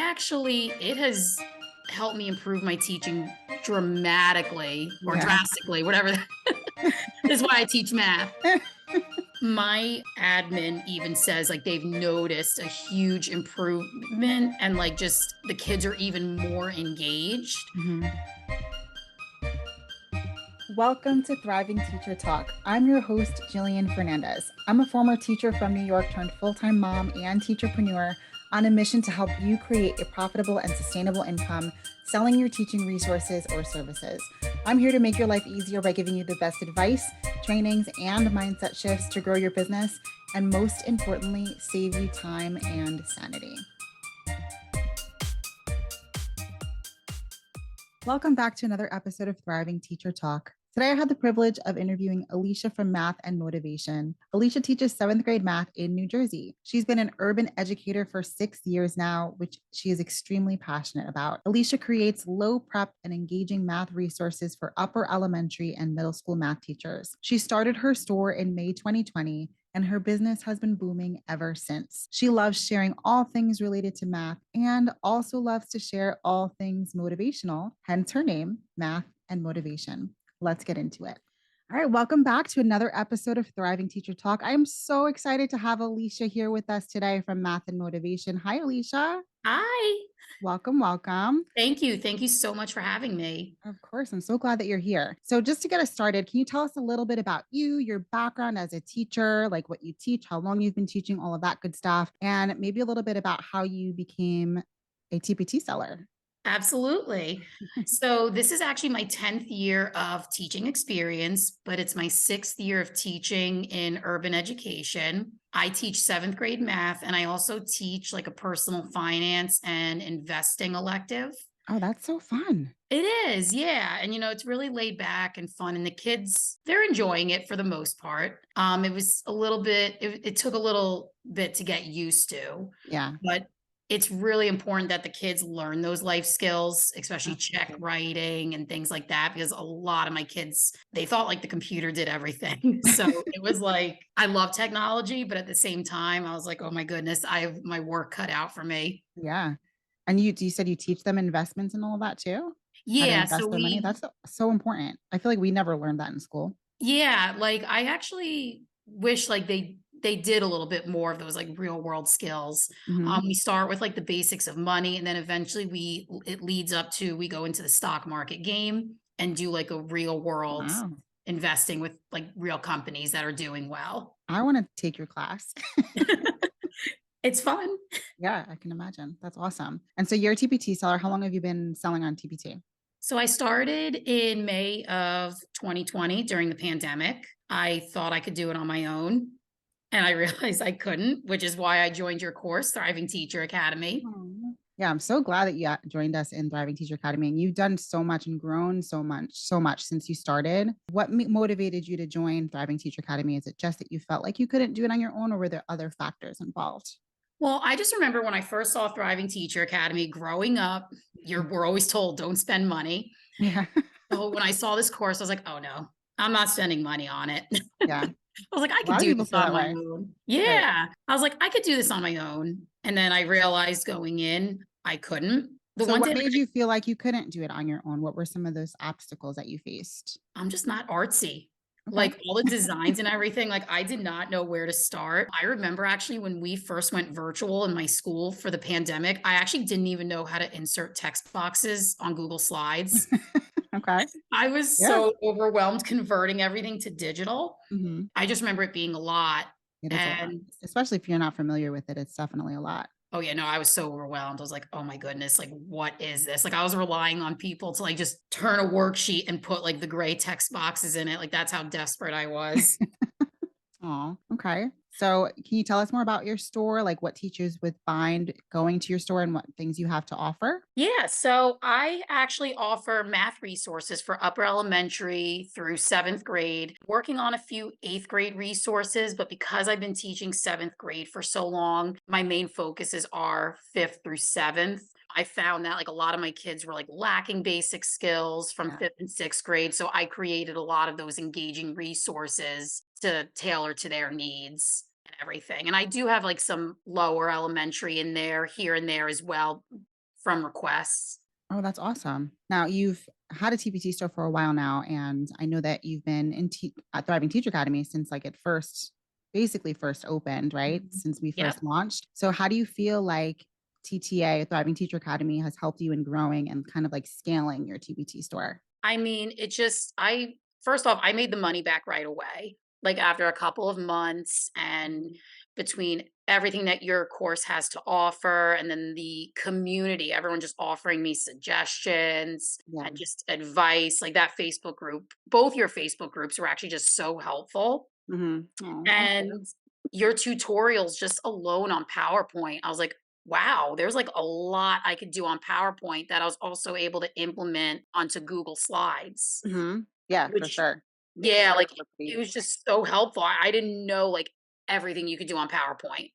it has helped me improve my teaching dramatically or Yeah. drastically, whatever. This is why I teach math. My admin even says like they've noticed a huge improvement and like just the kids are even more engaged. Mhm. Welcome to Thriving Teacher Talk. I'm your host, Jillian Fernandez. I'm a former teacher from New York turned full-time mom and teacherpreneur on a mission to help you create a profitable and sustainable income selling your teaching resources or services. I'm here to make your life easier by giving you the best advice, trainings, and mindset shifts to grow your business, and most importantly, save you time and sanity. Welcome back to another episode of Thriving Teacher Talk. Today, I had the privilege of interviewing Alycia from Math and Motivation. Alycia teaches seventh grade math in New Jersey. She's been an urban educator for 6 years now, which she is extremely passionate about. Alycia creates low prep and engaging math resources for upper elementary and middle school math teachers. She started her store in May 2020, and her business has been booming ever since. She loves sharing all things related to math and also loves to share all things motivational, hence her name, Math and Motivation. Let's get into it. All right, welcome back to another episode of Thriving Teacher Talk. I am so excited to have Alycia here with us today from Math and Motivation. Hi, Alycia. Hi. Welcome, welcome. Thank you. Thank you so much for having me. Of course, I'm so glad that you're here. So, just to get us started, can you tell us a little bit about you, your background as a teacher, like what you teach, how long you've been teaching, all of that good stuff, and maybe a little bit about how you became a TPT seller? Absolutely. So this is actually my 10th year of teaching experience, but it's my 6th year of teaching in urban education. I teach seventh grade math, and I also teach like a personal finance and investing elective. Oh, that's so fun. It is, yeah. And it's really laid back and fun. And the kids, they're enjoying it for the most part. It was a little bit, it took a little bit to get used to, Yeah, but it's really important that the kids learn those life skills, especially check absolutely. writing and things like that, because a lot of my kids, they thought like the computer did everything. So it was like, I love technology, but at the same time, I was like, oh my goodness, I have my work cut out for me. Yeah. And you said you teach them investments and all of that too? How to Yeah. So invest their money? we, That's so important. I feel like we never learned that in school. Yeah, like I actually wish like they did a little bit more of those like real world skills. Mhm. We start with like the basics of money, and then eventually we it leads up to we go into the stock market game and do like a real world Wow. investing with like real companies that are doing well. I wanna take your class. It's fun. Yeah, I can imagine. That's awesome. And so you're a TPT seller. How long have you been selling on TPT? So I started in May of 2020 during the pandemic. I thought I could do it on my own. And I realized I couldn't, which is why I joined your course, Thriving Teacher Academy. Aw. Yeah, I'm so glad that you joined us in Thriving Teacher Academy, and you've done so much and grown so much since you started. What motivated you to join Thriving Teacher Academy? Is it just that you felt like you couldn't do it on your own, or were there other factors involved? Well, I just remember when I first saw Thriving Teacher Academy growing up, we're always told don't spend money. Yeah. So when I saw this course, I was like, oh no, I'm not spending money on it. Yeah. I was like, I A could lot of do people this feel on that my way. own. Right. Yeah. I was like, I could do this on my own. And then I realized going in, I couldn't. The So one what thing made you feel like you couldn't do it on your own? What were some of those obstacles that you faced? I'm just not artsy. Okay. Like all the designs and everything, like I did not know where to start. I remember actually when we first went virtual in my school for the pandemic, I actually didn't even know how to insert text boxes on Google Slides. Okay. I was Yeah. so overwhelmed converting everything to digital. Mhm. I just remember it being a lot. It is a lot, And especially if you're not familiar with it. It's definitely a lot. oh yeah, no, I was so overwhelmed. I was like, oh my goodness, like what is this? Like I was relying on people to like just turn a worksheet and put like the gray text boxes in it. Like that's how desperate I was. Oh, okay. So, can you tell us more about your store? Like what teachers would find going to your store and what things you have to offer? Yeah, so I actually offer math resources for upper elementary through seventh grade, working on a few eighth grade resources. But because I've been teaching seventh grade for so long, my main focuses are fifth through seventh. I found that like a lot of my kids were like lacking basic skills from Yeah. fifth and sixth grade. So I created a lot of those engaging resources to tailor to their needs and everything. And I do have like some lower elementary in there here and there as well, from requests. Oh, that's awesome. Now you've had a TPT store for a while now, and I know that you've been at Thriving Teacher Academy since like it first, basically first opened, right? Mhm. Since we Yep. first launched. So how do you feel like TTA, Thriving Teacher Academy, has helped you in growing and kind of like scaling your TPT store? I mean, it just I first off, I made the money back right away, like after a couple of months, and Mhm. between everything that your course has to offer and then the community, everyone just offering me suggestions Yeah. and just advice, like that Facebook group, both your Facebook groups were actually just so helpful. Oh, thank you. And your tutorials just alone on PowerPoint, I was like, wow, there's like a lot I could do on PowerPoint that I was also able to implement onto Google Slides, Yeah, for which, sure. yeah, like it Simplicity. was just so helpful. I didn't know like everything you could do on PowerPoint.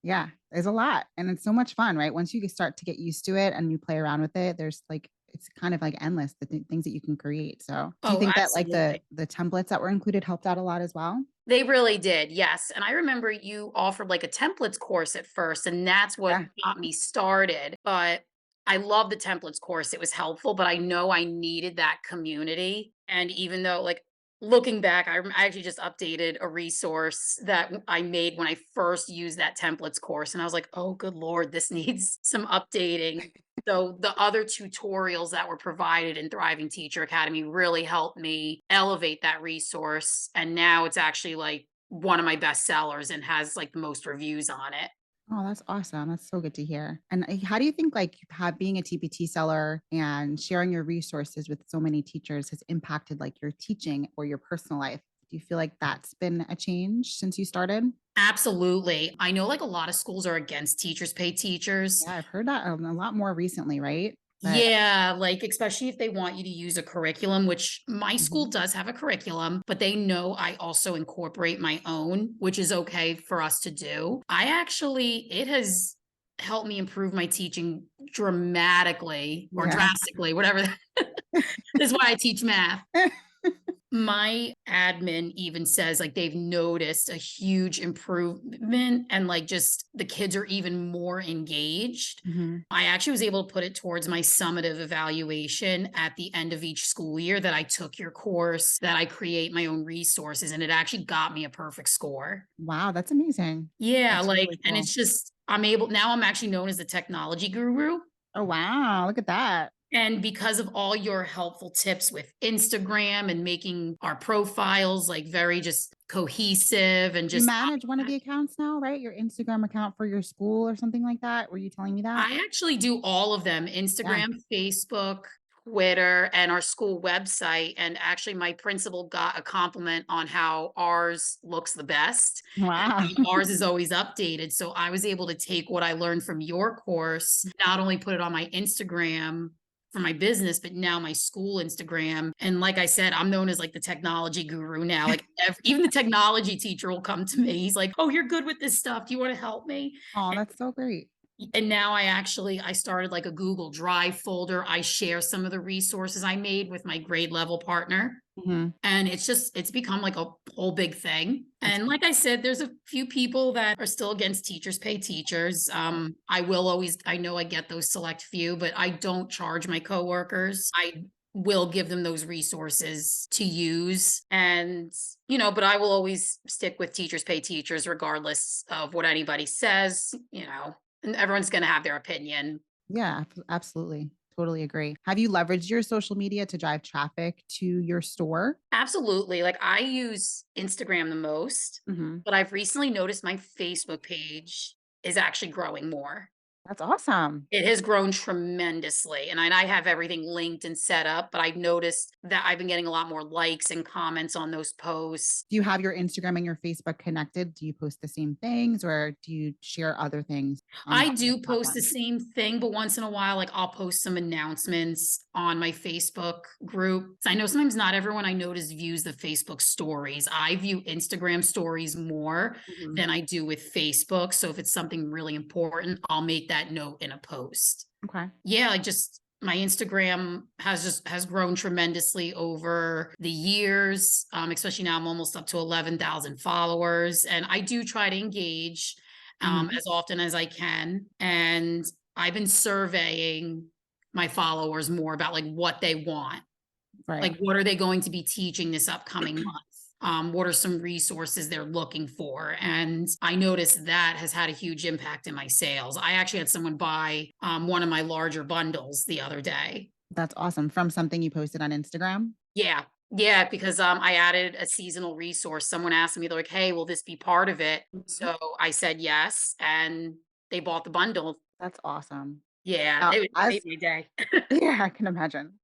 Yeah, there's a lot, and it's so much fun, right? Once you start to get used to it and you play around with it, there's like it's kind of like endless things that you can create. So, do you Oh, think that like absolutely. the templates that were included helped out a lot as well? They really did, yes, and I remember you offered, like, a templates course at first, and that's what Yeah. got me started, but I love the templates course, it was helpful, but I know I needed that community, and even though, like, looking back, I actually just updated a resource that I made when I first used that templates course, and I was like, "Oh, good lord, this needs some updating." So, the other tutorials that were provided in Thriving Teacher Academy really helped me elevate that resource, and now it's actually, like, one of my best sellers and has, like, the most reviews on it. Oh, that's awesome. That's so good to hear. And how do you think like being a TPT seller and sharing your resources with so many teachers has impacted like your teaching or your personal life? Do you feel like that's been a change since you started? Absolutely. I know, like, a lot of schools are against teachers pay teachers. Yeah, I've heard that a lot more recently, right? But Yeah, like, especially if they want you to use a curriculum, which my school mhm. does have a curriculum, but they know I also incorporate my own, which is okay for us to do. It has helped me improve my teaching dramatically or Yeah. drastically, whatever. This is why I teach math. My admin even says, like, they've noticed a huge improvement and, like, just the kids are even more engaged. Mhm. I actually was able to put it towards my summative evaluation at the end of each school year that I took your course, that I create my own resources, and it actually got me a perfect score. Wow, that's amazing. Yeah, That's like, really and cool. it's just I'm actually known as the technology guru. Oh, wow, look at that. And because of all your helpful tips with Instagram and making our profiles like very just cohesive and You just manage one of the accounts now, right? Your Instagram account for your school or something like that? Were you telling me that? I actually do all of them, Yeah. Instagram, Facebook, Twitter, and our school website. And actually, my principal got a compliment on how ours looks the best and Wow. how ours is always updated. So I was able to take what I learned from your course, not only put it on my Instagram for my business, but now my school Instagram. And like I said, I'm known as like the technology guru now. Like even the technology teacher will come to me. He's like, "Oh, you're good with this stuff. Do you want to help me?" Oh, that's so great. And now I started like a Google Drive folder. I share some of the resources I made with my grade level partner. Mhm. And it's become like a whole big thing. That's And like I said, there's a few people that are still against teachers pay teachers. I know I get those select few, but I don't charge my coworkers. I will give them those resources to use. And, but I will always stick with teachers pay teachers regardless of what anybody says, and everyone's going to have their opinion. yeah, absolutely. Totally agree. Have you leveraged your social media to drive traffic to your store? Absolutely. Like I use Instagram the most, Mhm. but I've recently noticed my Facebook page is actually growing more. That's awesome. It has grown tremendously, and I have everything linked and set up, but I've noticed that I've been getting a lot more likes and comments on those posts. Do you have your Instagram and your Facebook connected? Do you post the same things or do you share other things on I both do post the platforms? same thing, but once in a while, like I'll post some announcements on my Facebook group. So I know sometimes not everyone I notice views the Facebook stories. I view Instagram stories more Mhm. than I do with Facebook. So if it's something really important, I'll make that note in a post. Okay. Yeah, like just my Instagram has grown tremendously over the years. Especially now I'm almost up to 11,000 followers. And I do try to engage Mhm. as often as I can. And I've been surveying my followers more about like what they want. Right. Like, what are they going to be teaching this upcoming month? What are some resources they're looking for? And I noticed that has had a huge impact in my sales. I actually had someone buy one of my larger bundles the other day. That's awesome. From something you posted on Instagram? Yeah. Yeah, because I added a seasonal resource. Someone asked me, they're like, hey, will this be part of it? Mhm. So I said yes, and they bought the bundle. That's awesome. Yeah, Now, it as made my day. yeah, I can imagine.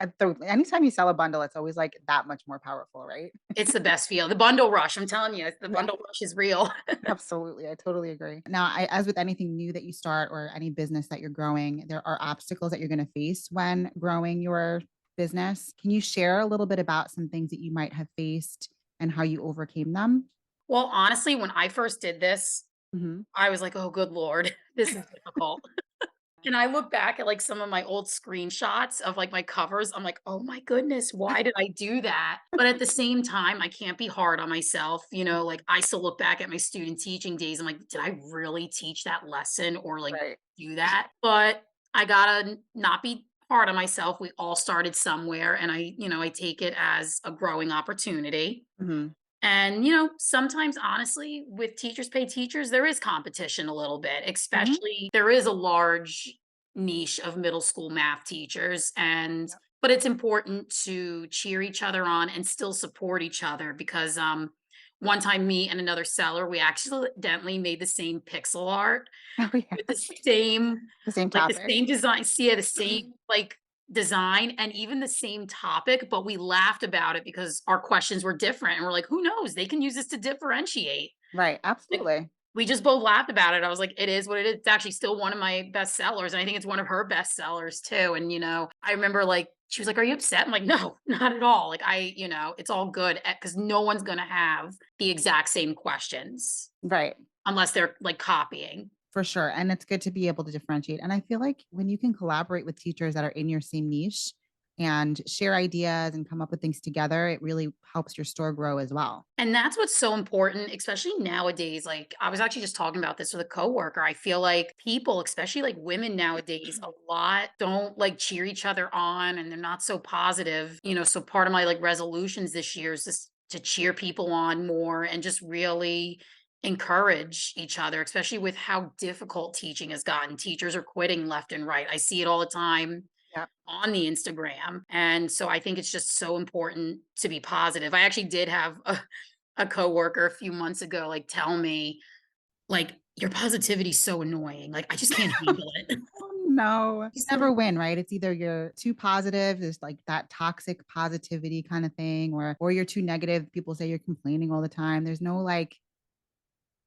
Anytime you sell a bundle, it's always like that much more powerful, right? It's the best feel. The bundle rush, I'm telling you, the Yeah. bundle rush is real. Absolutely. I totally agree. Now, as with anything new that you start or any business that you're growing, there are obstacles that you're going to face when growing your business. Can you share a little bit about some things that you might have faced and how you overcame them? Well, honestly, when I first did this, Hmm. I was like, "Oh, good lord, this is difficult." And I look back at, like, some of my old screenshots of, like, my covers, I'm like, "Oh my goodness, why did I do that?" But at the same time, I can't be hard on myself, like, I still look back at my student teaching days, I'm like, "Did I really teach that lesson or, like, Right. do that?" But I gotta not be hard on myself, we all started somewhere, and I take it as a growing opportunity. Hmm. And, sometimes honestly, with teachers pay teachers, there is competition a little bit, Hmm. especially there is a large niche of middle school math teachers. Yep. But it's important to cheer each other on and still support each other because one time me and another seller, we accidentally made the same pixel art Oh, yeah. with the same The same like, the topic. same design see, yeah, the same, like, design and even the same topic, but we laughed about it because our questions were different, and we're like, "Who knows? They can use this to differentiate." Right. Like, Absolutely. we just both laughed about it. I was like, "It is what it is." It's actually still one of my best sellers, and I think it's one of her best sellers too, and, I remember, like, she was like, "Are you upset?" I'm like, "No, not at all." Like, it's all good because no one's gonna have the exact same questions Right. unless they're, like, copying. For sure. And it's good to be able to differentiate. And I feel like when you can collaborate with teachers that are in your same niche and share ideas and come up with things together, it really helps your store grow as well. And that's what's so important, especially nowadays. Like, I was actually just talking about this with a coworker. I feel like people, especially like women nowadays, a lot don't like cheer each other on and they're not so positive. So part of my like resolutions this year is just to cheer people on more and just really encourage each other, especially with how difficult teaching has gotten. Teachers are quitting left and right. I see it all the time Yeah. on the Instagram. And so I think it's just so important to be positive. I actually did have a coworker a few months ago like tell me like your positivity's so annoying. Like I just can't handle it. Oh, no. You She's never like, win, right? It's either you're too positive, there's like that toxic positivity kind of thing, or you're too negative. People say you're complaining all the time. There's no like,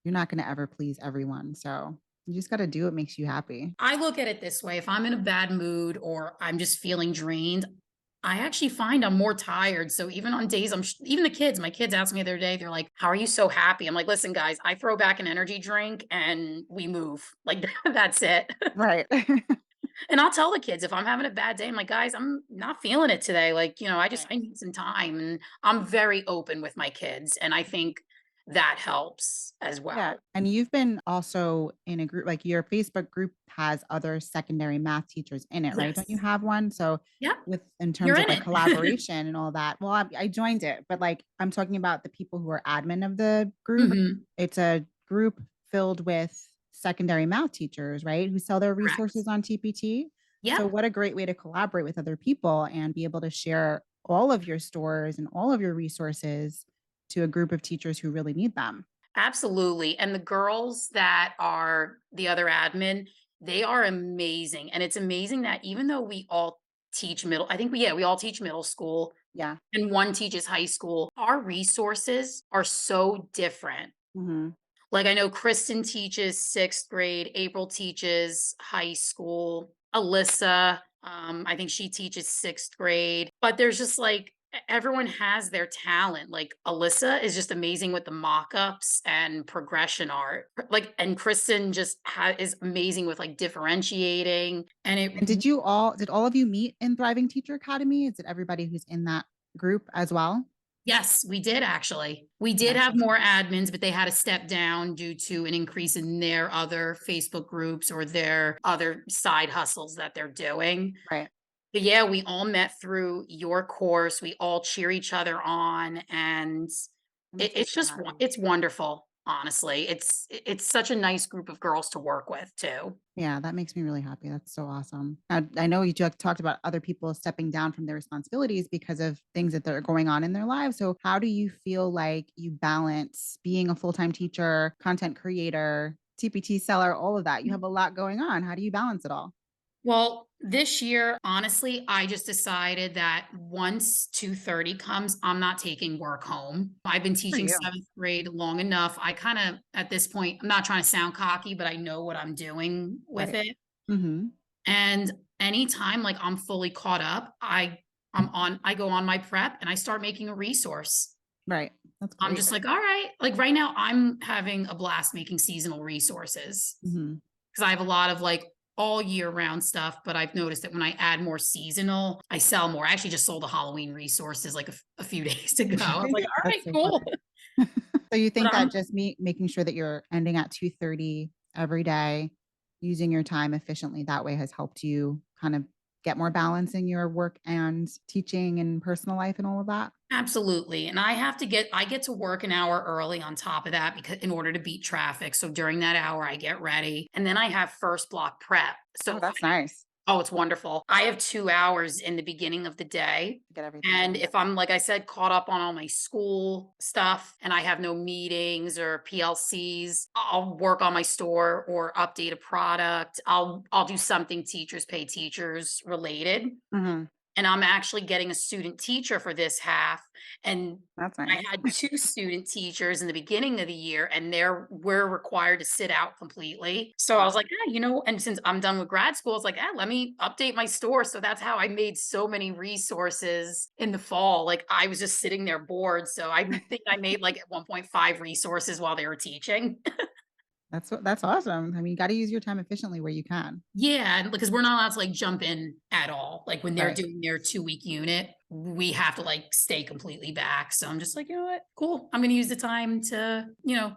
you're not going to ever please everyone. So you just got to do what makes you happy. I look at it this way. If I'm in a bad mood or I'm just feeling drained, I actually find I'm more tired. So even on days even the kids, my kids asked me the other day, they're like, "How are you so happy?" I'm like, "Listen, guys, I throw back an energy drink and we move. Like that's it." Right. And I'll tell the kids if I'm having a bad day, I'm like, "Guys, I'm not feeling it today. Like, Right. I need some time." And I'm very open with my kids, and I think that helps as Yeah, well. and you've been also in a group like your Facebook group has other secondary math teachers in it, right? Don't you Yes. have one? So Yep. with in You're terms of in like it. collaboration and all that, well, I joined it, but like I'm talking about the people who are admin of the group. Mhm. It's a group filled with secondary math teachers, right? Who sell their Correct. resources on TPT. So Yep. what a great way to collaborate with other people and be able to share all of your stores and all of your resources to a group of teachers who really need them. Absolutely, and the girls that are the other admin, they are amazing, and it's amazing that even though we all teach middle I think we all teach middle school, Yeah. and one teaches high school, our resources are so different. Mhm. Like, I know Kristen teaches 6th grade, April teaches high school, Alyssa, I think she teaches 6th grade, but there's just, like, everyone has their talent, like, Alyssa is just amazing with the mock-ups and progression art, like and Kristen just is amazing with, like, differentiating, and it And did all of you meet in Thriving Teacher Academy? Is it everybody who's in that group as well? Yes, we did actually. We did That's have awesome. more admins, but they had to step down due to an increase in their other Facebook groups or their other side hustles that they're doing. Right. But yeah, we all met through your course. We all cheer each other on, and That makes me it's so just happy. it's wonderful. Honestly, it's such a nice group of girls to work with too. Yeah, that makes me really happy. That's so awesome. I know you talked about other people stepping down from their responsibilities because of things that are going on in their lives. So, how do you feel like you balance being a full time teacher, content creator, TPT seller, all of that? You have a lot going on. How do you balance it all? Well, this year, honestly, I just decided that once 2:30 comes, I'm not taking work home. I've been For teaching you. 7th grade long enough. I kinda at this point, I'm not trying to sound cocky, but I know what I'm doing with Right. it. Hmm. And anytime, like, I'm fully caught up, I go on my prep and I start making a resource. Right. That's I'm great. just like, "All right." Like, right now, I'm having a blast making seasonal resources. Hmm. 'Cause I have a lot of, like, all year round stuff, but I've noticed that when I add more seasonal, I sell more. I actually just sold a Halloween resources, like, a few days ago. I was like, That's "Alright, so cool." funny. So you But think that just making sure that you're ending at 2:30 every day, using your time efficiently that way has helped you kind of get more balance in your work and teaching and personal life and all of that? Absolutely, and I get to work an hour early on top of that because in order to beat traffic, so during that hour, I get ready, and then I have first block prep. Oh, So that's nice. Oh, it's wonderful. I have 2 hours in the beginning of the day, Get everything and done. if I'm, like I said, caught up on all my school stuff and I have no meetings or PLCs, I'll work on my store or update a product. I'll do something teachers pay teachers related, Mhm. and I'm actually getting a student teacher for this half, and That's I nice. had 2 student teachers in the beginning of the year, and we're required to sit out completely. So I was Wow. like, "Yeah, you know," and since I'm done with grad school, it's like, "Ah, let me update my store." So that's how I made so many resources in the fall. Like, I was just sitting there bored, so I think I made, like, at 1.5 resources while they were teaching. That's awesome. I mean, you gotta use your time efficiently where you can. Yeah, and because we're not allowed to, like, jump in at all. Like, when they're Right. doing their 2-week unit, we have to, like, stay completely back. So I'm just like, "You know what? Cool. I'm gonna use the time to,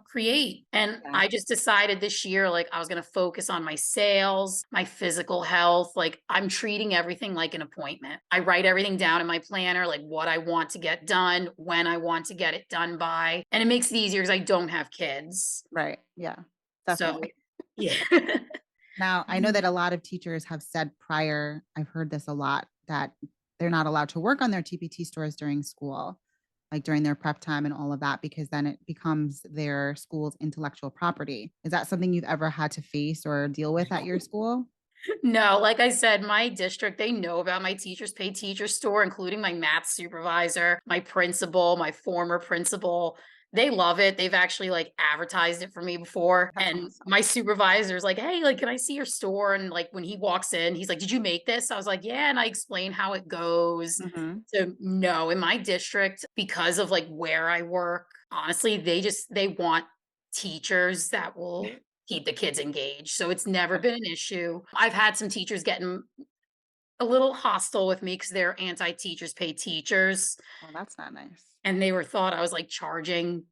create." And Yeah. I just decided this year, like, I was gonna focus on my sales, my physical health. Like, I'm treating everything like an appointment. I write everything down in my planner, like, what I want to get done, when I want to get it done by, and it makes it easier because I don't have kids. Right. Yeah. So, Definitely. yeah. Now, I know that a lot of teachers have said prior, I've heard this a lot, that they're not allowed to work on their TPT stores during school, like during their prep time and all of that, because then it becomes their school's intellectual property. Is that something you've ever had to face or deal with at your school? No, like I said, my district, they know about my teachers pay teacher store, including my math supervisor, my principal, my former principal. They love it. They've actually like advertised it for me before. That's And awesome. my supervisor's like, "Hey, like, can I see your store?" And like when he walks in, he's like, "Did you make this?" I was like, "Yeah." And I explain how it goes. Mhm. So no, in my district, because of like where I work, honestly, they want teachers that will keep the kids engaged. So it's never been an issue. I've had some teachers getting a little hostile with me because 'cause they're anti-teachers pay teachers, Well, that's not nice. and they were thought I was, like, charging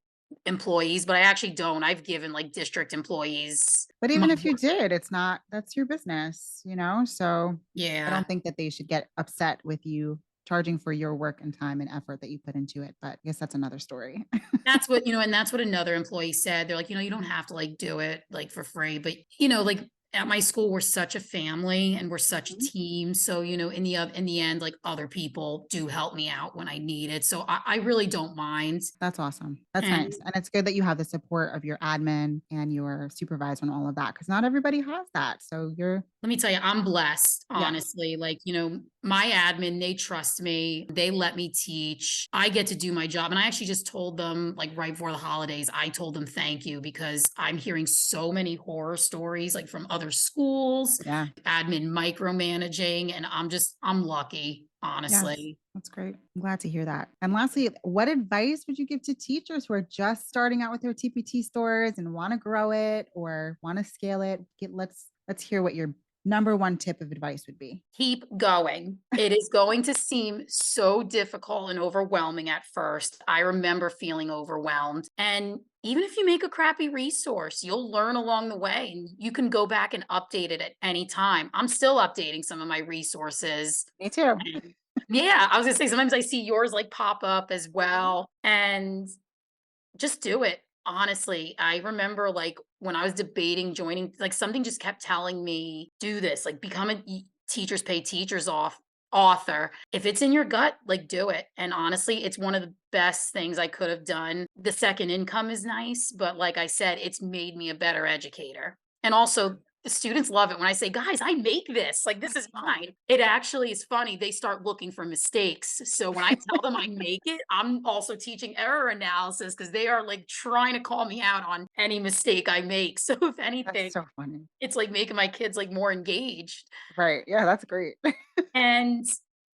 employees, but I actually don't. I've given, like, district employees But my even if you work. did, it's not that's your business, you know? So I Yeah. don't think that they should get upset with you charging for your work and time and effort that you put into it, but I guess that's another story. And that's what another employee said. They're like, "You don't have to, like, do it, like, for free." But, like, at my school, we're such a family and we're such a Mhm. team. So, in the end, like, other people do help me out when I need it. So I really don't mind. That's awesome. That's And nice. And it's good that you have the support of your admin and your supervisor and all of that because not everybody has that. So you're let me tell you, I'm blessed, yes. honestly. Like, my admin, they trust me. They let me teach. I get to do my job. And I actually just told them, like, right before the holidays, I told them thank you because I'm hearing so many horror stories, like from other schools, Yeah. admin micromanaging. And I'm lucky, Yes. honestly. That's great. I'm glad to hear that. And lastly, what advice would you give to teachers who are just starting out with their TPT stores and want to grow it or want to scale it? Let's hear what your number one tip of advice would be? Keep going. It is going to seem so difficult and overwhelming at first. I remember feeling overwhelmed. And even if you make a crappy resource, you'll learn along the way and you can go back and update it at any time. I'm still updating some of my resources. Me too. And yeah, I was gonna say sometimes I see yours like pop up as well. And just do it. Honestly, I remember, like, when I was debating joining, like, something just kept telling me, "Do this, like, become a teachers pay teachers off author." If it's in your gut, like, do it, and honestly, it's one of the best things I could have done. The second income is nice, but like I said, it's made me a better educator, and also the students love it when I say, "Guys, I make this, like, this is mine." It actually is funny, they start looking for mistakes, so when I tell them I make it, I'm also teaching error analysis because they are, like, trying to call me out on any mistake I make, so if That's anything, so funny. it's, like, making my kids, like, more engaged. Right. Yeah, that's great. And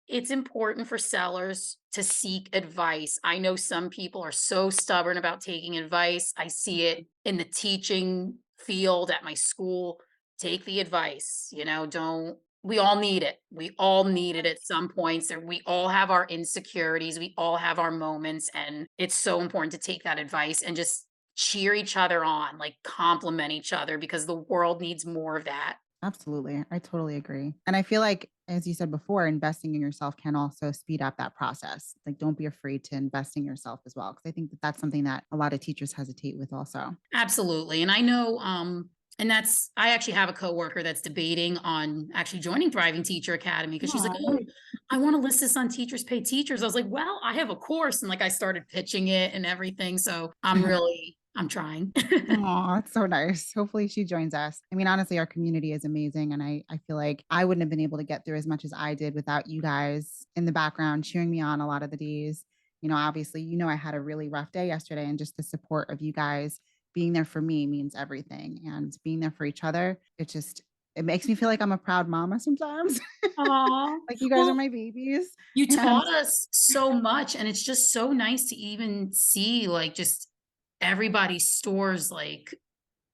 it's important for sellers to seek advice. I know some people are so stubborn about taking advice. I see it in the teaching field at my school. Take the advice, don't we all need it. We all need it at some points, and we all have our insecurities. We all have our moments, and it's so important to take that advice and just cheer each other on, like compliment each other because the world needs more of that. Absolutely. I totally agree. And I feel like, as you said before, investing in yourself can also speed up that process. Like, don't be afraid to invest in yourself as well. Cause I think that that's something that a lot of teachers hesitate with also. Absolutely, and I know, and that's I actually have a coworker that's debating on actually joining Thriving Teacher Academy because she's like, Aw. "Oh, I wanna list this on Teachers Pay Teachers." I was like, "Well, I have a course," and, like, I started pitching it and everything, so I'm trying. Aw, that's so nice. Hopefully she joins us. I mean, honestly, our community is amazing. And I feel like I wouldn't have been able to get through as much as I did without you guys in the background cheering me on a lot of the days. Obviously, I had a really rough day yesterday, and just the support of you guys being there for me means everything. And being there for each other, it makes me feel like I'm a proud mama sometimes. Aw. Like you guys are Well, my babies. you And taught us so much, and it's just so nice to even see, like, just everybody's stores, like,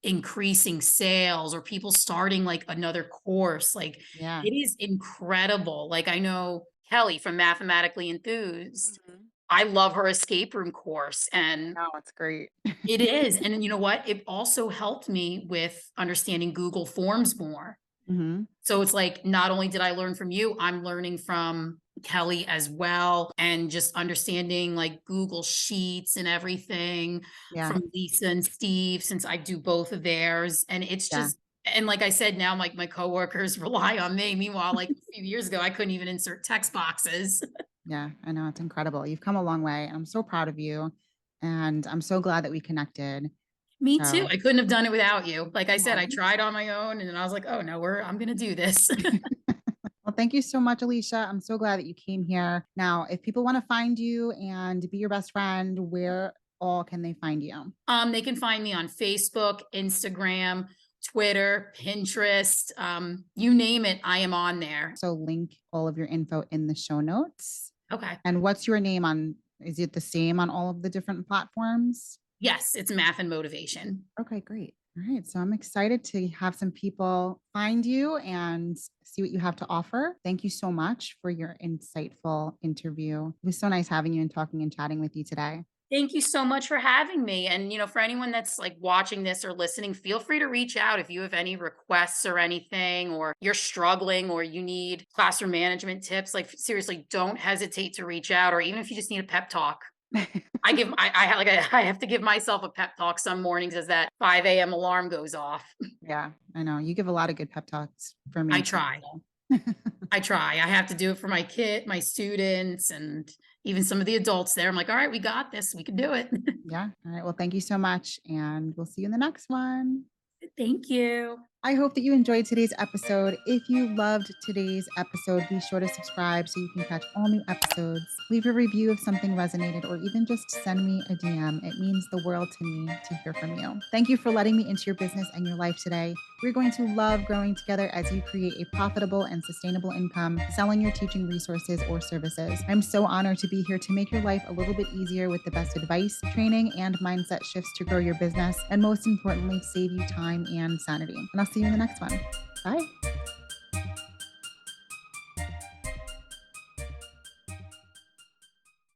increasing sales or people starting, like, another course, like, yeah. it is incredible. Like, I know Kelly from Mathematically Enthused. Mhm. I love her escape room course, and No, it's great. it is, and then you know what? It also helped me with understanding Google Forms more. Hmm. So it's like, not only did I learn from you, I'm learning from Kelly as well, and just understanding like Google Sheets and everything Yeah. from Lisa and Steve, since I do both of theirs. And it's Yeah. just, and like I said, now like my coworkers rely on me. Meanwhile, like a few years ago, I couldn't even insert text boxes. Yeah, I know, it's incredible. You've come a long way, and I'm so proud of you, and I'm so glad that we connected. Me too. So I couldn't have done it without you. Like I said, aw, I tried on my own and then I was like, oh no, I'm gonna do this. well, thank you so much, Alicia. I'm so glad that you came here. Now, if people wanna find you and be your best friend, where all can they find you? They can find me on Facebook, Instagram, Twitter, Pinterest, you name it, I am on there. So link all of your info in the show notes. Okay. And what's your name on is it the same on all of the different platforms? Yes, it's math and motivation. Okay, great. All right. So I'm excited to have some people find you and see what you have to offer. Thank you so much for your insightful interview. It was so nice having you and talking and chatting with you today. Thank you so much for having me. And, for anyone that's like watching this or listening, feel free to reach out if you have any requests or anything, or you're struggling or you need classroom management tips. Like, seriously, don't hesitate to reach out, or even if you just need a pep talk. I have to give myself a pep talk some mornings as that 5 a.m. alarm goes off. Yeah, I know. You give a lot of good pep talks for me I too. try. So. I try. I have to do it for my students, and even some of the adults there. I'm like, all right, we got this. We can do it. Yeah. All right. Well, thank you so much. And we'll see you in the next one. Thank you. I hope that you enjoyed today's episode. If you loved today's episode, be sure to subscribe so you can catch all new episodes. Leave a review if something resonated, or even just send me a DM. It means the world to me to hear from you. Thank you for letting me into your business and your life today. We're going to love growing together as you create a profitable and sustainable income selling your teaching resources or services. I'm so honored to be here to make your life a little bit easier with the best advice, training, and mindset shifts to grow your business, and most importantly, save you time and sanity. And I'll see you in the next one. Bye.